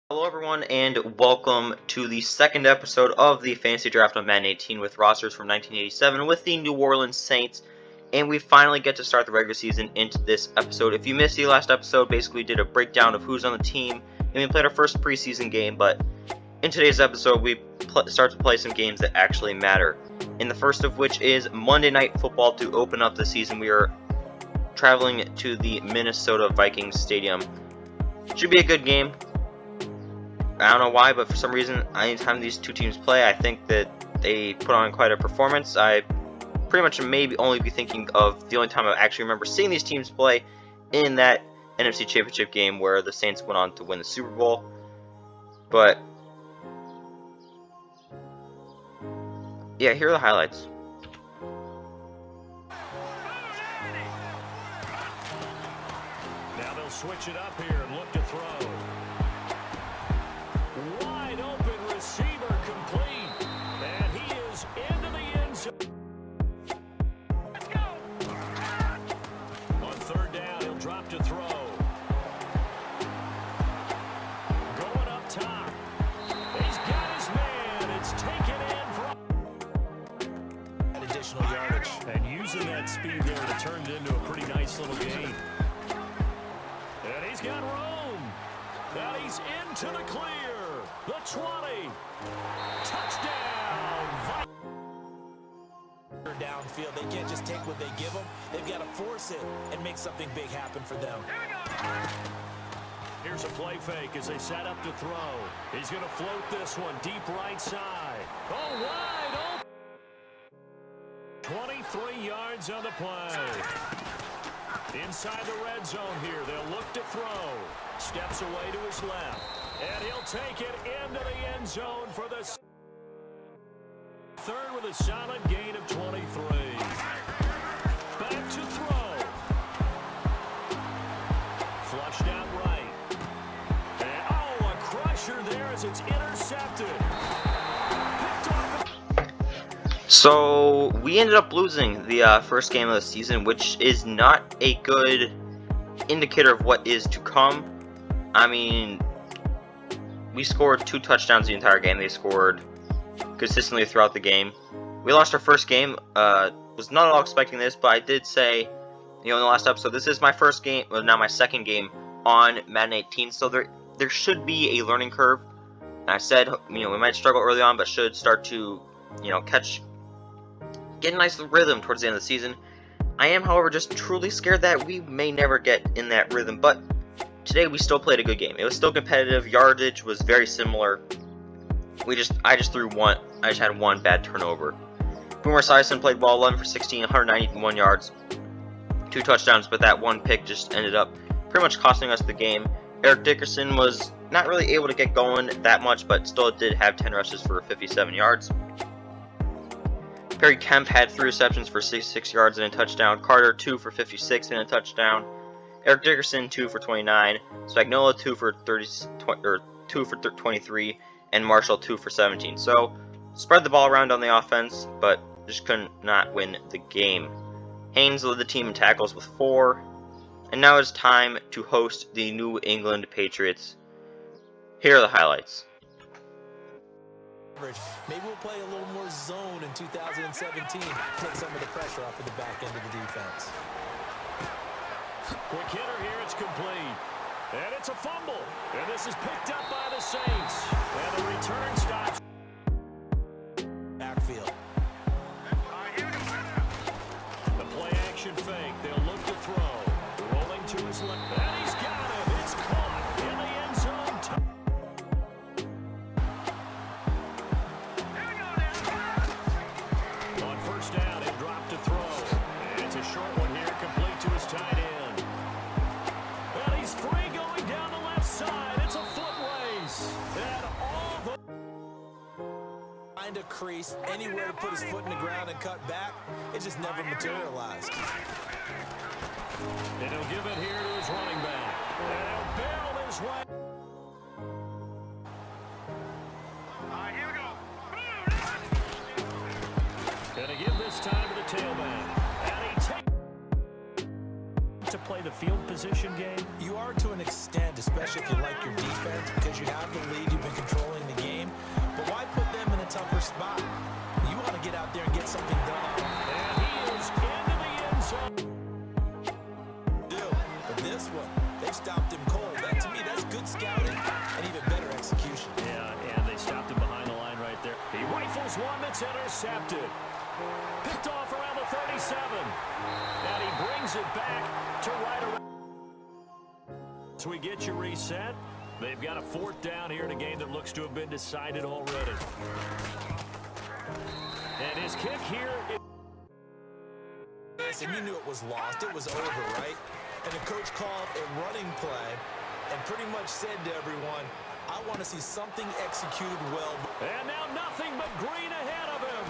Hello everyone, and welcome to the second episode of the Fantasy Draft on Madden 18 with rosters from 1987 with the New Orleans Saints, and we finally get to start the regular season into this episode. If you missed the last episode, basically we did a breakdown of who's on the team, and we played our first preseason game, but in today's episode we start to play some games that actually matter, and the first of which is Monday Night Football to open up the season. We are traveling to the Minnesota Vikings Stadium. Should be a good game. I don't know why, but for some reason, anytime these two teams play, I think that they put on quite a performance. I pretty much maybe only be thinking of the only time I actually remember seeing these teams play in that NFC Championship game where the Saints went on to win the Super Bowl. But yeah, here are the highlights. Now they'll switch it up here and look to throw. Wide open receiver complete. And he is into the end zone. Let's go. On third down, he'll drop to throw. Going up top. He's got his man. It's taken in for additional yardage. And using that speed there to turn it into a pretty nice little game. And he's got room. Now he's into the clear. The 20. Touchdown. Downfield, they can't just take what they give them. They've got to force it and make something big happen for them. Here's a play fake as they set up to throw. He's going to float this one deep right side. Oh, wide open. 23 yards on the play. Inside the red zone here, they'll look to throw. Steps away to his left. And he'll take it into the end zone for the third with a solid gain of 23. Back to throw. Flushed out right. And oh, a crusher there as it's intercepted. Picked off. So we ended up losing the first game of the season, which is not a good indicator of what is to come. I mean, we scored 2 touchdowns the entire game. They scored consistently throughout the game. We lost our first game. Was not at all expecting this, but I did say, in the last episode, this is my first game, well, now my second game on Madden 18, so there should be a learning curve. And I said, we might struggle early on, but should start to, get a nice rhythm towards the end of the season. I am, however, just truly scared that we may never get in that rhythm, but today we still played a good game. It was still competitive. Yardage was very similar. I just had one bad turnover. Boomer Esiason played well, 11 for 16, 191 yards, 2 touchdowns, but that one pick just ended up pretty much costing us the game. Eric Dickerson was not really able to get going that much, but still did have 10 rushes for 57 yards. Perry Kemp had 3 receptions for 66 yards and a touchdown. Carter, 2 for 56 and a touchdown. Eric Dickerson, 2 for 29. Spagnuolo, 2 for 23. And Marshall, 2 for 17. So, spread the ball around on the offense, but just could not win the game. Haynes led the team in tackles with 4. And now it's time to host the New England Patriots. Here are the highlights. Maybe we'll play a little more zone in 2017. Take some of the pressure off of the back end of the defense. Quick hitter here, it's complete. And it's a fumble. And this is picked up by the Saints. And the return stops. Backfield. The play action fake. They'll look to throw. Rolling to his left. And he's got it. It's caught in the end zone. On first down, he'll drop to throw. And it's a short one here, complete to his tight end. And he's free going down the left side. It's a foot race. And all the Find a crease anywhere to put his foot in the ground and cut back. It just never materialized. and he'll give it here to his running back. And he'll build his way. Here we go. Gonna give this time to the tailback. And he takes to play the field position game. You are to an extent, especially if you like your defense, because you have the stopped him cold. That, to me, that's good scouting and even better execution. Yeah, and they stopped him behind the line right there. He rifles one that's intercepted. Picked off around the 37. And he brings it back to right around. So we get you reset. They've got a 4th down here in a game that looks to have been decided already. And his kick here. And you knew it was lost. It was over, right? And the coach called a running play and pretty much said to everyone, I want to see something executed well. And now nothing but green ahead of him.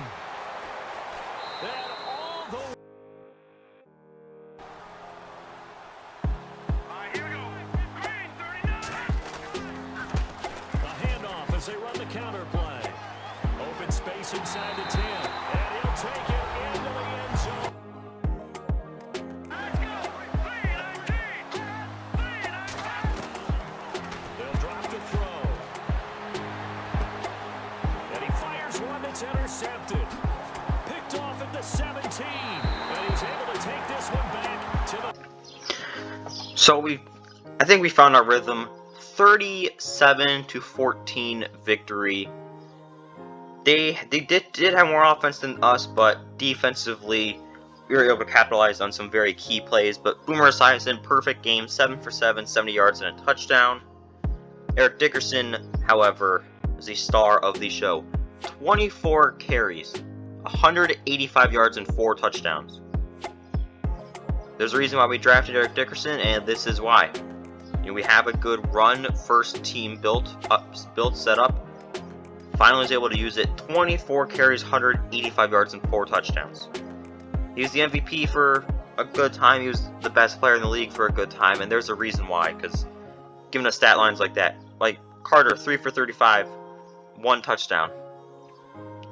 And all the way. Here we go. Green, 39. A handoff as they run the counter play. Open space inside the 10. And he'll take it into the end zone. Let's go. 3-19. 3-19. They'll drop the throw. And he fires one that's intercepted. Picked off at the 17. And he's able to take this one back to the... So I think we found our rhythm. 37-14 victory. They did have more offense than us, but defensively we were able to capitalize on some very key plays. But Boomer Esiason, perfect game, 7 for 7, 70 yards and a touchdown. Eric Dickerson, however, is the star of the show. 24 carries, 185 yards and 4 touchdowns. There's a reason why we drafted Eric Dickerson, and this is why. You know, we have a good run first team built set up. Finally was able to use it. 24 carries, 185 yards and 4 touchdowns. He was the MVP for a good time. He was the best player in the league for a good time, and there's a reason why. Because giving us stat lines like that, like Carter, 3 for 35, 1 touchdown.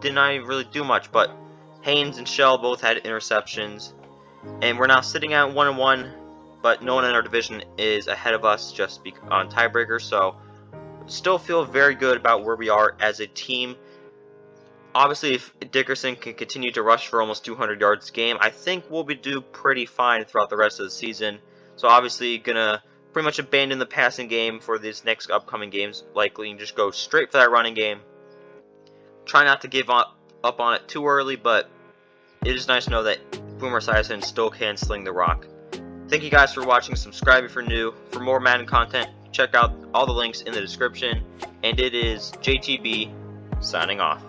Did not even really do much, but Haynes and Shell both had interceptions. And we're now sitting at 1-1, but no one in our division is ahead of us just on tiebreaker, so still feel very good about where we are as a team. Obviously, if Dickerson can continue to rush for almost 200 yards a game, I think we'll do pretty fine throughout the rest of the season. So obviously, gonna pretty much abandon the passing game for these next upcoming games, likely, and just go straight for that running game. Try not to give up on it too early, but it is nice to know that Boomer Esiason still can sling the rock. Thank you guys for watching. Subscribe if you're new. For more Madden content, check out all the links in the description. And it is JTB signing off.